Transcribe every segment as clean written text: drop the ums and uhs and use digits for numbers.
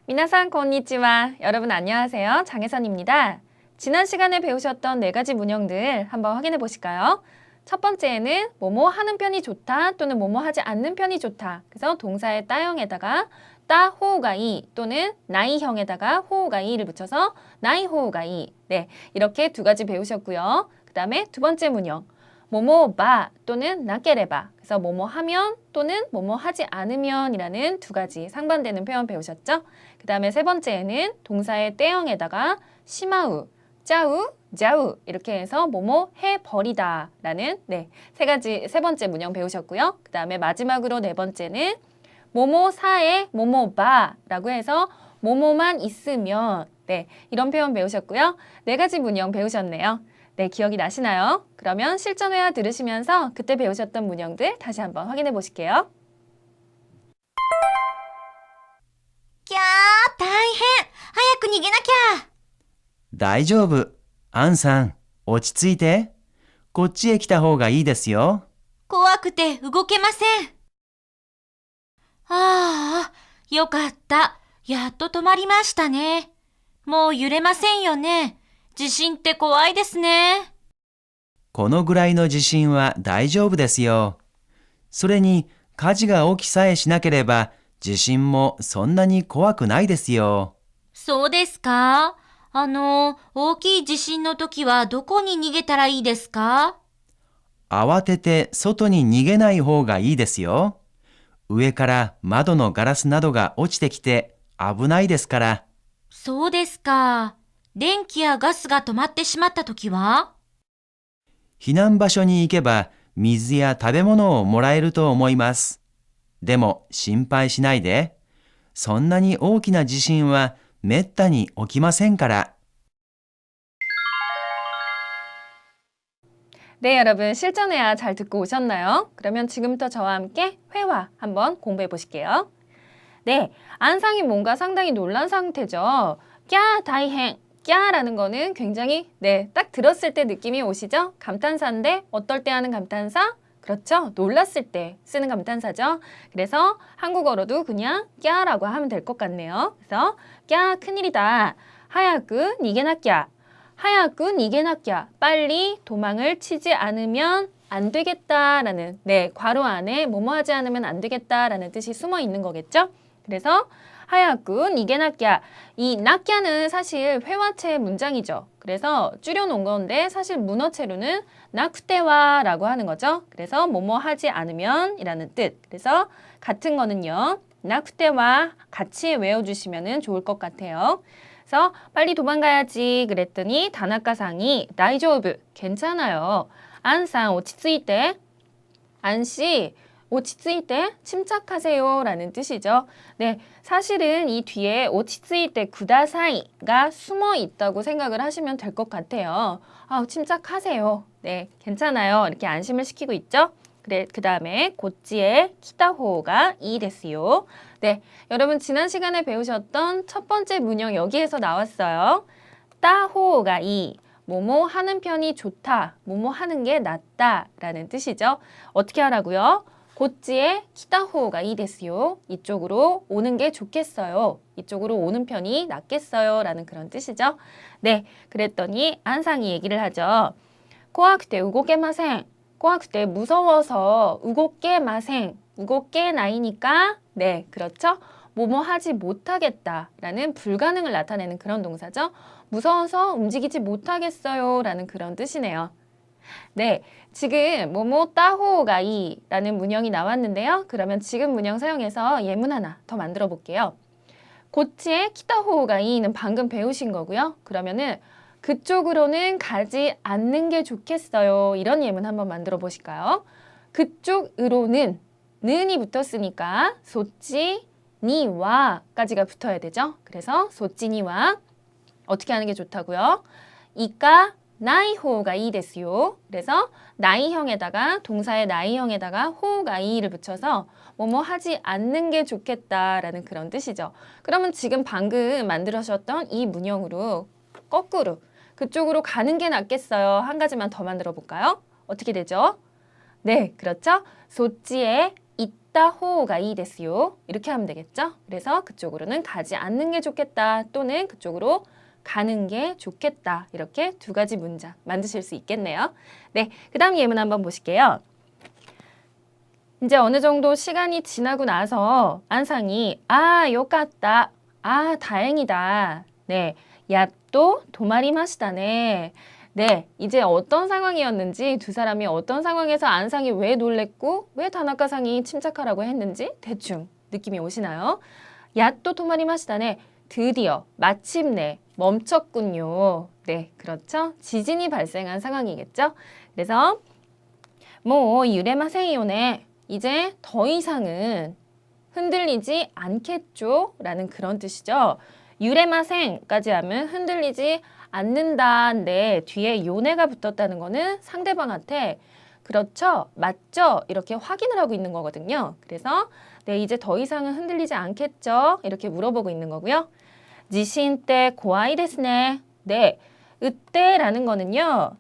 미나상 konnichiwa. 여러분 안녕하세요. 장혜선입니다. 지난 시간에 배우셨던 4가지 문형들 한번 확인해 보실까요? 첫 번째에는 뭐뭐 하는 편이 좋다 또는 뭐뭐 하지 않는 편이 좋다. 그래서 동사의 따형에다가 따 호우가이 또는 나이형에다가 호우가이를 붙여서 나이 호우가이. 네, 이렇게 2가지 배우셨고요. 그 다음에 두 번째 문형 뭐뭐 바 또는 나케레바. 그래서 뭐뭐 하면 또는 뭐뭐 하지 않으면 이라는 2가지 상반되는 표현 배우셨죠? 그 다음에 세 번째에는 동사의 때형에다가 시마우, 짜우, 자우 이렇게 해서 뭐뭐 해버리다 라는 세 번째 문형 배우셨고요. 그 다음에 마지막으로 4번째는 뭐뭐 사에 뭐뭐 바 라고 해서 뭐뭐만 있으면 이런 표현 배우셨고요. 4가지 문형 배우셨네요. 네, 기억이 나시나요? 그러면 실전 회화 들으시면서 그때 배우셨던 문형들 다시 한번 확인해 보실게요. きゃー、大変。早く逃げなきゃ。大丈夫。アンさん、落ち着いて。こっちへ来た方がいいですよ。怖くて動けません。ああ、よかった。やっと止まりましたね。もう揺れませんよね。地震って怖いですね。このぐらいの地震は大丈夫ですよ。それに火事が起きさえしなければ地震もそんなに怖くないですよ。そうですか？大きい地震の時はどこに逃げたらいいですか？慌てて外に逃げない方がいいですよ。上から窓のガラスなどが落ちてきて危ないですから。そうですか。電気やガスが止まってしまった時は？避難場所に行けば水や食べ物をもらえると思います。でも心配しないで。そんなに大きな地震はめったに起きませんから。 네, 여러분 실전 회화 잘 듣고 오셨나요? 그러면 지금부터 저와 함께 회화 한번 공부해 보실게요. 네, 안상이 뭔가 상당히 놀란 상태죠. 꺄 다이행, 꺄라는 거는 굉장히 딱 들었을 때 느낌이 오시죠? 감탄사인데 어떨 때 하는 감탄사? 그렇죠. 놀랐을 때 쓰는 감탄사죠. 그래서 한국어로도 그냥 꺄라고 하면 될 것 같네요. 그래서 꺄 큰일이다. 하야군 이게 낫꺄. 하야군 이게 낫꺄. 빨리 도망을 치지 않으면 안 되겠다라는 괄호 안에 뭐뭐 하지 않으면 안 되겠다라는 뜻이 숨어 있는 거겠죠. 그래서 하야군 이게 낫꺄. 이 낫꺄는 사실 회화체 문장이죠. 그래서 줄여놓은 건데 사실 문어체로는 나쿠테와라고 하는 거죠. 그래서 뭐뭐 하지 않으면 이라는 뜻. 그래서 같은 거는요. 나쿠테와 같이 외워주시면 좋을 것 같아요. 그래서 빨리 도망가야지 그랬더니 다나카상이 다이조브 괜찮아요. 안상 오치츠이테 안씨 오치츠이테 침착하세요 라는 뜻이죠. 네, 사실은 이 뒤에 오치츠이테 구다사이가 숨어 있다고 생각을 하시면 될 것 같아요. 침착하세요. 네, 괜찮아요. 이렇게 안심을 시키고 있죠. 그래, 그 다음에 고찌에 키타호가 이 데스요. 네, 여러분 지난 시간에 배우셨던 첫 번째 문형 여기에서 나왔어요. 따호가 이 뭐뭐 하는 편이 좋다, 뭐뭐 하는 게 낫다 라는 뜻이죠. 어떻게 하라고요? 고찌에 키타호가 이 데스요. 이쪽으로 오는 게 좋겠어요. 이쪽으로 오는 편이 낫겠어요 라는 그런 뜻이죠. 네, 그랬더니 안상이 얘기를 하죠. 꼬아크테 우고게마생. 꼬아크테 무서워서 우고게마생. 우고게 나이니까 그렇죠. 뭐뭐 하지 못하겠다라는 불가능을 나타내는 그런 동사죠. 무서워서 움직이지 못하겠어요 라는 그런 뜻이네요. 네, 지금 뭐뭐 따호가이 라는 문형이 나왔는데요. 그러면 지금 문형 사용해서 예문 하나 더 만들어 볼게요. 고치의 키타호가이는 방금 배우신 거고요. 그러면은 그쪽으로는 가지 않는 게 좋겠어요. 이런 예문 한번 만들어 보실까요? 그쪽으로는 는이 붙었으니까 소치 니와까지가 붙어야 되죠. 그래서 소치 니와 어떻게 하는 게 좋다고요? 이까 나이호가 이 데스요. 그래서 나이형에다가 동사의 나이형에다가 호가 이를 붙여서 뭐뭐 하지 않는 게 좋겠다라는 그런 뜻이죠. 그러면 지금 방금 만들으셨던 이 문형으로 거꾸로 그쪽으로 가는 게 낫겠어요. 한 가지만 더 만들어 볼까요? 어떻게 되죠? 네, 그렇죠. 소찌에 갔다 호가 이 데스요. 이렇게 하면 되겠죠? 그래서 그쪽으로는 가지 않는 게 좋겠다 또는 그쪽으로 가는 게 좋겠다. 이렇게 두 가지 문장 만드실 수 있겠네요. 네, 그 다음 예문 한번 보실게요. 이제 어느 정도 시간이 지나고 나서 안상이 요같다. 다행이다. 네, 야또 도마리마시다네. 네, 이제 어떤 상황이었는지 두 사람이 어떤 상황에서 안상이 왜 놀랬고 왜 다나카상이 침착하라고 했는지 대충 느낌이 오시나요? 야또 도마리마시다네. 드디어 마침내 멈췄군요. 네, 그렇죠. 지진이 발생한 상황이겠죠. 그래서 뭐 유레마세요네. 이제 더 이상은 흔들리지 않겠죠? 라는 그런 뜻이죠. 유레마생까지 하면 흔들리지 않는다인데 뒤에 요네가 붙었다는 거는 상대방한테 그렇죠? 맞죠? 이렇게 확인을 하고 있는 거거든요. 그래서 네, 이제 더 이상은 흔들리지 않겠죠? 이렇게 물어보고 있는 거고요. 지신 때 고아이 데스네. 네, 으때라는 거는요.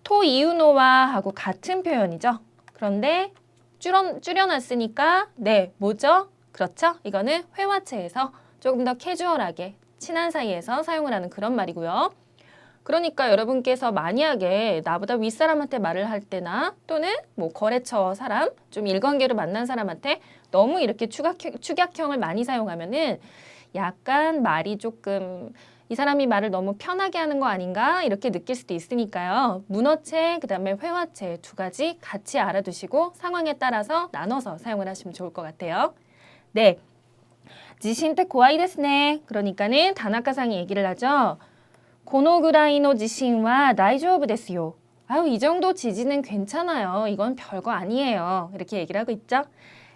토 이유노와 하고 같은 표현이죠. 그런데 줄여놨으니까 네, 뭐죠? 그렇죠? 이거는 회화체에서 조금 더 캐주얼하게 친한 사이에서 사용을 하는 그런 말이고요. 그러니까 여러분께서 만약에 나보다 윗사람한테 말을 할 때나 또는 뭐 거래처 사람, 좀 일관계로 만난 사람한테 너무 이렇게 축약형을 많이 사용하면은 약간 말이 조금 이 사람이 말을 너무 편하게 하는 거 아닌가 이렇게 느낄 수도 있으니까요. 문어체 그다음에 회화체 두 가지 같이 알아두시고 상황에 따라서 나눠서 사용을 하시면 좋을 것 같아요. 네, 지신 때 고아이 데스네. 그러니까는 다나카상이 얘기를 하죠. 고노그라이노 지신와 다이조부 데스요. 이 정도 지진은 괜찮아요. 이건 별거 아니에요. 이렇게 얘기를 하고 있죠.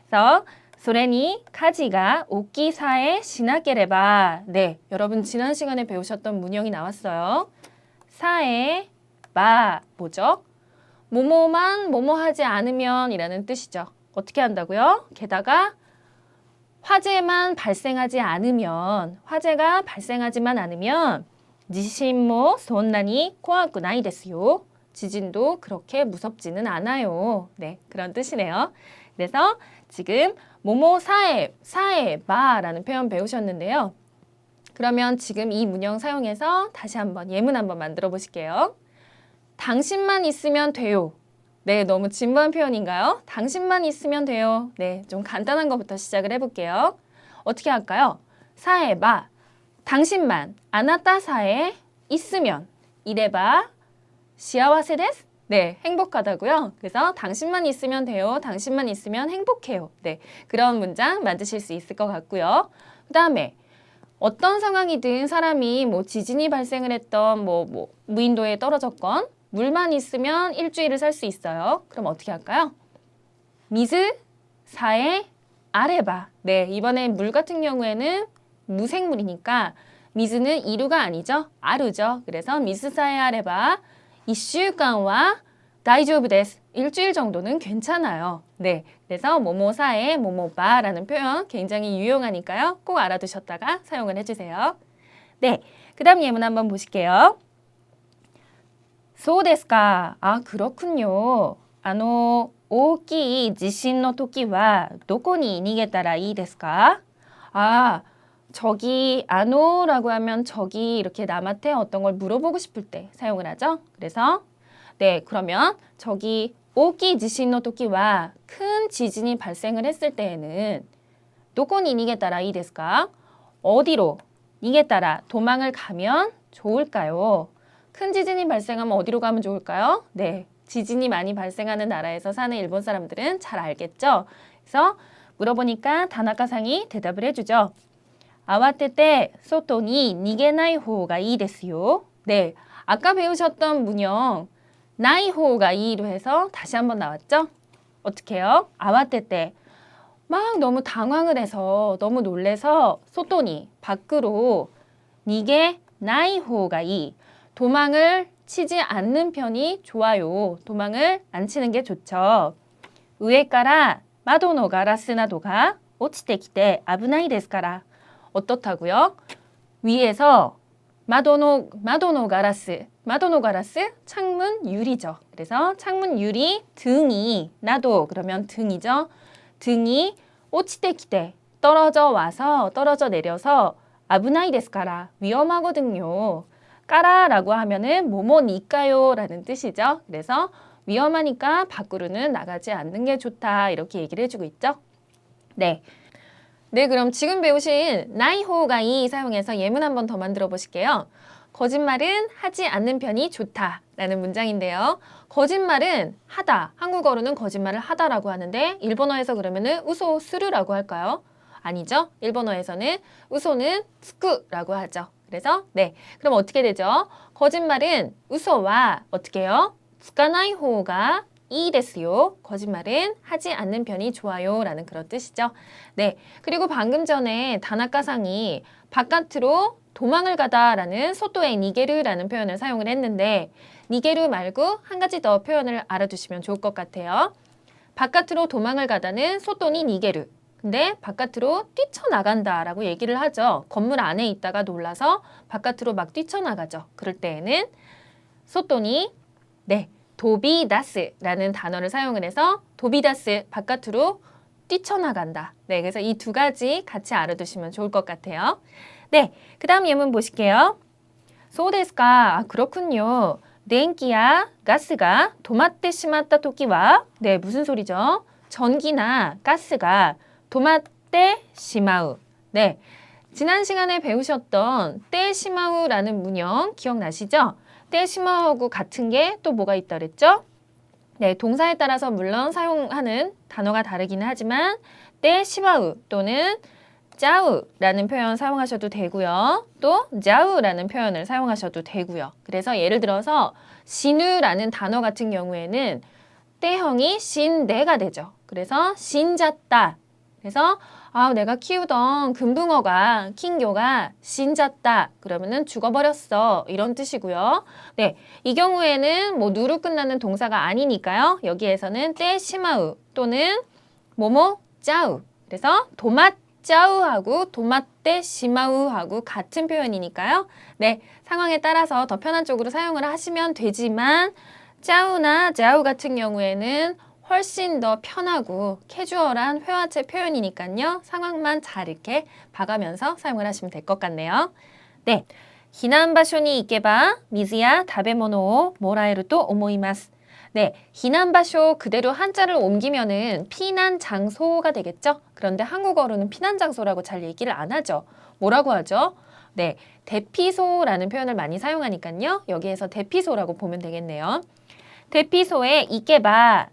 그래서 소레니 카지가 오키사에 시나케레바. 네, 여러분 지난 시간에 배우셨던 문형이 나왔어요. 사에 바 뭐죠? 뭐뭐만 뭐뭐하지 않으면 이라는 뜻이죠. 어떻게 한다고요? 게다가 화재가 발생하지만 않으면 지신모 손나니 코아쿠 나이 데스요. 지진도 그렇게 무섭지는 않아요. 네, 그런 뜻이네요. 그래서 지금 모모 사에 바라는 표현 배우셨는데요. 그러면 지금 이 문형 사용해서 다시 한번 예문 한번 만들어 보실게요. 당신만 있으면 돼요. 네, 너무 진부한 표현인가요? 당신만 있으면 돼요. 네, 좀 간단한 것부터 시작을 해볼게요. 어떻게 할까요? 사에 바 당신만 아나타 사에 있으면 이래봐 시아와세 데스. 네, 행복하다고요. 그래서 당신만 있으면 돼요. 당신만 있으면 행복해요. 네, 그런 문장 만드실 수 있을 것 같고요. 그 다음에 어떤 상황이든 사람이 뭐 지진이 발생을 했던 뭐 무인도에 떨어졌건 물만 있으면 일주일을 살 수 있어요. 그럼 어떻게 할까요? 미즈 사에 아레바. 네, 이번에 물 같은 경우에는 무생물이니까 미즈는 이루가 아니죠. 아루죠. 그래서 미즈 사에 아레바 1週間와 다이조부 데스. 일주일 정도는 괜찮아요. 네, 그래서 모모사에 모모바라는 표현 굉장히 유용하니까요. 꼭 알아두셨다가 사용을 해주세요. 네, 그 다음 예문 한번 보실게요. そうですか. 그렇군요. 大きい地震の時はどこに逃げたらいいですか? 저기 라고 하면 저기 이렇게 남한테 어떤 걸 물어보고 싶을 때 사용을 하죠. 그래서 네, 그러면 저기 오키 지신노 토끼와 큰 지진이 발생을 했을 때에는 도코니 니게따라 이 데스까? 어디로 니게따라 도망을 가면 좋을까요? 큰 지진이 발생하면 어디로 가면 좋을까요? 네, 지진이 많이 발생하는 나라에서 사는 일본 사람들은 잘 알겠죠? 그래서 물어보니까 다나카상이 대답을 해주죠. 아와테테 소토니 니게나이 호가 이 데스요. 네, 아까 배우셨던 문형 나이 호가 이로 해서 다시 한번 나왔죠? 어떻게 해요? 아와테테 막 너무 당황을 해서 너무 놀래서 소토니 밖으로 니게 나이 호가 이 도망을 치지 않는 편이 좋아요. 도망을 안 치는 게 좋죠. 위에까라 마도노 가라스 나도가 오치테 기테 아부나이 데스카라. 어떻다고요? 위에서 마도노 가라스 창문 유리죠. 그래서 창문 유리 등이 나도 그러면 등이죠. 등이 오치테키테 떨어져 와서 떨어져 내려서 아부나이 데스카라 위험하거든요. 까라라고 하면은 뭐뭐니까요 라는 뜻이죠. 그래서 위험하니까 밖으로는 나가지 않는 게 좋다 이렇게 얘기를 해주고 있죠. 네. 네, 그럼 지금 배우신 나이호가이 사용해서 예문 한 번 더 만들어 보실게요. 거짓말은 하지 않는 편이 좋다라는 문장인데요. 거짓말은 하다. 한국어로는 거짓말을 하다라고 하는데 일본어에서 그러면은 우소 스루라고 할까요? 아니죠. 일본어에서는 우소는 스쿠라고 하죠. 그래서 네, 그럼 어떻게 되죠? 거짓말은 우소와 어떻게 해요? 쓰까나이 호가 이 데스요. 거짓말은 하지 않는 편이 좋아요 라는 그런 뜻이죠. 네, 그리고 방금 전에 다나카상이 바깥으로 도망을 가다라는 소토에 니게르라는 표현을 사용을 했는데 니게르 말고 한 가지 더 표현을 알아두시면 좋을 것 같아요. 바깥으로 도망을 가다는 소토니 니게르. 근데 바깥으로 뛰쳐나간다라고 얘기를 하죠. 건물 안에 있다가 놀라서 바깥으로 막 뛰쳐나가죠. 그럴 때에는 소토니 네, 도비다스라는 단어를 사용을 해서 도비다스 바깥으로 뛰쳐나간다. 네, 그래서 이 두 가지 같이 알아두시면 좋을 것 같아요. 네, 그 다음 예문 보실게요. 소데스까? 아, 그렇군요.電気야 가스가 도마tte 시마tta 토끼와 네, 무슨 소리죠? 전기나 가스가 도마tte 시마우. 네, 지난 시간에 배우셨던 떼 시마우라는 문형 기억나시죠? 떼 시마우하고 같은 게 또 뭐가 있다 그랬죠? 네, 동사에 따라서 물론 사용하는 단어가 다르기는 하지만 떼 시마우 또는 짜우라는 표현 사용하셔도 되고요. 또 자우라는 표현을 사용하셔도 되고요. 그래서 예를 들어서 신우라는 단어 같은 경우에는 때형이 신내가 되죠. 그래서 신잤다. 그래서 내가 키우던 금붕어가 킹교가 신잤다. 그러면은 죽어버렸어. 이런 뜻이고요. 네, 이 경우에는 뭐 누로 끝나는 동사가 아니니까요. 여기에서는 때 시마우 또는 뭐뭐 짜우. 그래서 도맛 짜우하고 도마떼 시마우하고 같은 표현이니까요. 네, 상황에 따라서 더 편한 쪽으로 사용을 하시면 되지만 짜우나 자우 같은 경우에는 훨씬 더 편하고 캐주얼한 회화체 표현이니까요. 상황만 잘 이렇게 봐가면서 사용을 하시면 될 것 같네요. 네, 避難場所に行けば水や食べ物をもらえると思います. 네,避難場所그대로 한자를 옮기면은 피난 장소가 되겠죠? 그런데 한국어로는 피난 장소라고 잘 얘기를 안 하죠. 뭐라고 하죠? 네, 대피소라는 표현을 많이 사용하니까요. 여기에서 대피소라고 보면 되겠네요. 대피소에 이케바,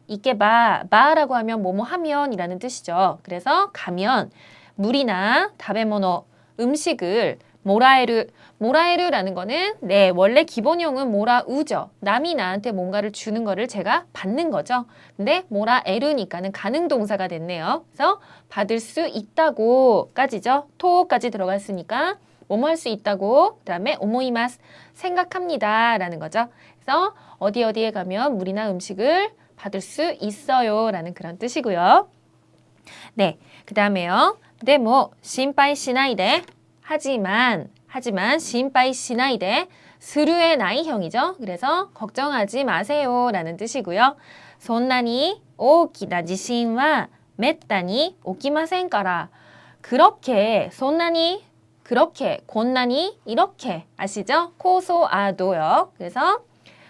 바라고 하면 뭐뭐 하면이라는 뜻이죠. 그래서 가면 물이나 다베모노, 음식을 모라에르라는 거는 네, 원래 기본형은 모라우죠. 남이 나한테 뭔가를 주는 거를 제가 받는 거죠. 근데 모라에르니까는 가능 동사가 됐네요. 그래서 받을 수 있다고까지죠. 토까지 들어갔으니까 뭐뭐 할 수 있다고, 그다음에 오모이마스 생각합니다 라는 거죠. 그래서 어디에 가면 물이나 음식을 받을 수 있어요 라는 그런 뜻이고요. 네, 그 다음에요. 네, 뭐心配しないで하지만心配しないで스루의 나이형이죠. 그래서 걱정하지 마세요 라는 뜻이고요. そんなに大きな地震はめったに起きませんから 그렇게 そんなに 그렇게, 곤나니, 이렇게 아시죠? 코소아도요. 그래서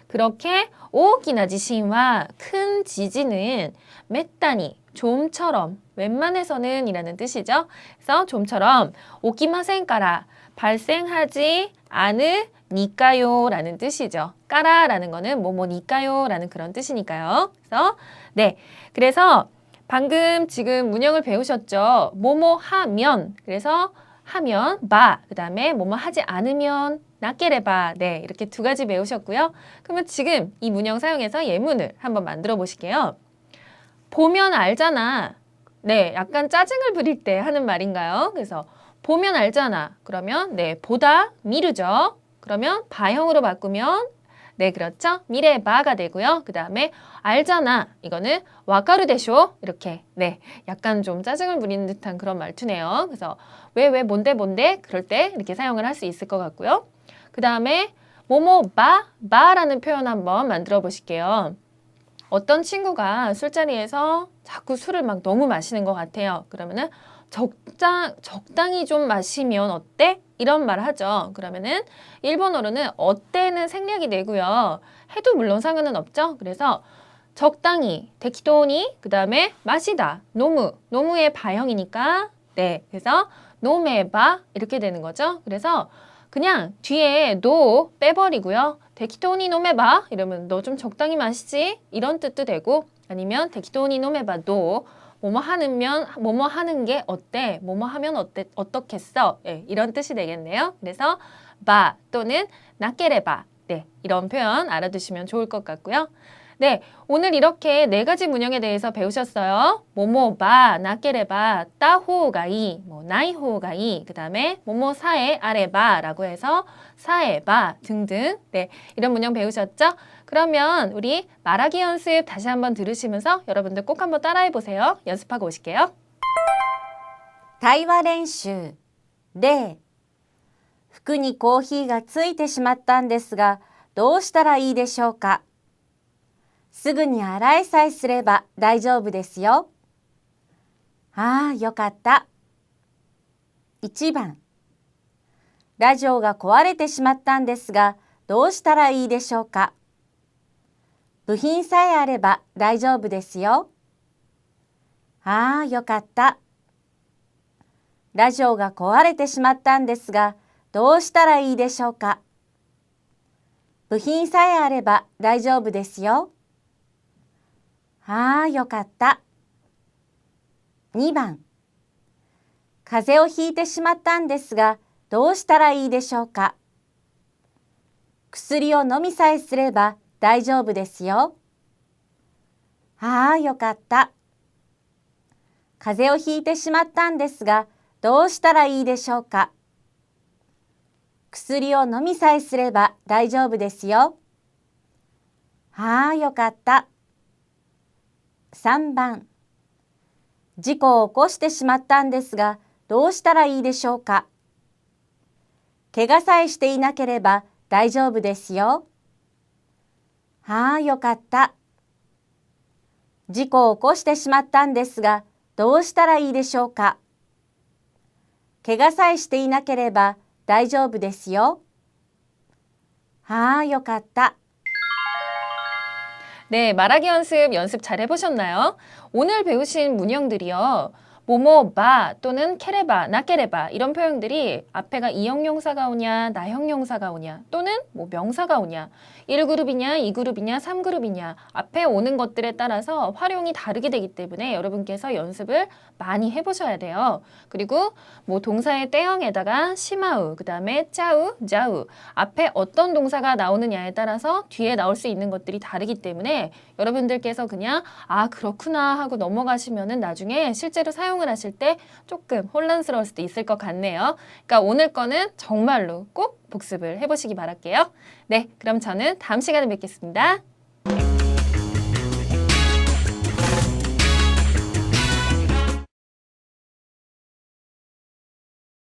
그렇게 오기나 지신과 큰 지진은 메따니, 좀처럼, 웬만해서는 이라는 뜻이죠. 그래서 좀처럼 오기마센까라 발생하지 않으니까요 라는 뜻이죠. 까라라는 거는 뭐뭐니까요 라는 그런 뜻이니까요. 그래서 네, 그래서 방금 지금 문형을 배우셨죠. 뭐뭐 하면, 그래서 하면 바, 그 다음에 뭐뭐 하지 않으면 나케레바. 네, 이렇게 두 가지 배우셨고요. 그러면 지금 이 문형 사용해서 예문을 한번 만들어 보실게요. 보면 알잖아. 네, 약간 짜증을 부릴 때 하는 말인가요? 그래서 보면 알잖아. 그러면 네, 보다 미르죠. 그러면 바형으로 바꾸면 네, 그렇죠. 미래바가 되고요. 그 다음에 알잖아. 이거는 와카르데쇼. 이렇게 네, 약간 좀 짜증을 부리는 듯한 그런 말투네요. 그래서 왜 뭔데 그럴 때 이렇게 사용을 할 수 있을 것 같고요. 그 다음에 뭐뭐 바라는 표현 한번 만들어 보실게요. 어떤 친구가 술자리에서 자꾸 술을 막 너무 마시는 것 같아요. 그러면은 적당히 좀 마시면 어때? 이런 말 하죠. 그러면은 일본어로는 어때는 생략이 되고요. 해도 물론 상관은 없죠. 그래서 적당히, 데키토니, 그 다음에 마시다, 노무의 바형이니까 네, 그래서 노메바 이렇게 되는 거죠. 그래서 그냥 뒤에 노 빼버리고요. 데키토니 노메바 이러면 너 좀 적당히 마시지 이런 뜻도 되고 아니면 데키토니 노메바 도 뭐뭐 하는 게 어때? 뭐뭐 하면 어떻겠어? 네, 이런 뜻이 되겠네요. 그래서 바 또는 나케레바 네, 이런 표현 알아두시면 좋을 것 같고요. 네, 오늘 이렇게 4가지 문형에 대해서 배우셨어요. 뭐뭐바, 나케레바, 따호가이, 나이호가이, 그 다음에 뭐뭐사에 아레바라고 해서 사에바 등등 네, 이런 문형 배우셨죠? 그러면 우리 말하기 연습 다시 한번 들으시면서 여러분들 꼭 한번 따라해 보세요. 연습하고 오실게요. 対話練習。例。服にコーヒーがついてしまったんですが、どうしたらいいでしょうか。すぐに洗いさえすれば大丈夫ですよ。ああ、よかった。1番。ラジオが壊れてしまったんですが、どうしたらいいでしょうか。部品さえあれば大丈夫ですよ。ああ、よかった。ラジオが壊れてしまったんですが、どうしたらいいでしょうか。部品さえあれば大丈夫ですよ。ああ、よかった。2番。風邪をひいてしまったんですが、どうしたらいいでしょうか。薬を飲みさえすれば大丈夫ですよ。ああ、よかった。風邪をひいてしまったんですが、どうしたらいいでしょうか。薬を飲みさえすれば大丈夫ですよ。ああ、よかった。3番。事故を起こしてしまったんですが、どうしたらいいでしょうか。怪我さえしていなければ大丈夫ですよ。ああ、よかった。事故を起こしてしまったんですが、どうしたらいいでしょうか。怪我さえしていなければ大丈夫ですよ。ああ、よかった。 네, 말하기 연습 잘 해보셨나요? 오늘 배우신 문형들이요. 뭐뭐바 또는 케레바, 나케레바 이런 표현들이 앞에가 이형용사가 오냐, 나형용사가 오냐 또는 뭐 명사가 오냐 1그룹이냐, 2그룹이냐, 3그룹이냐 앞에 오는 것들에 따라서 활용이 다르게 되기 때문에 여러분께서 연습을 많이 해보셔야 돼요. 그리고 뭐 동사의 때형에다가 시마우, 그 다음에 짜우, 자우 앞에 어떤 동사가 나오느냐에 따라서 뒤에 나올 수 있는 것들이 다르기 때문에 여러분들께서 그냥 아 그렇구나 하고 넘어가시면은 나중에 실제로 사용을 하실 때 조금 혼란스러울 수도 있을 것 같네요. 그러니까 오늘 거는 정말로 꼭 복습을 해보시기 바랄게요. 네, 그럼 저는 다음 시간에 뵙겠습니다.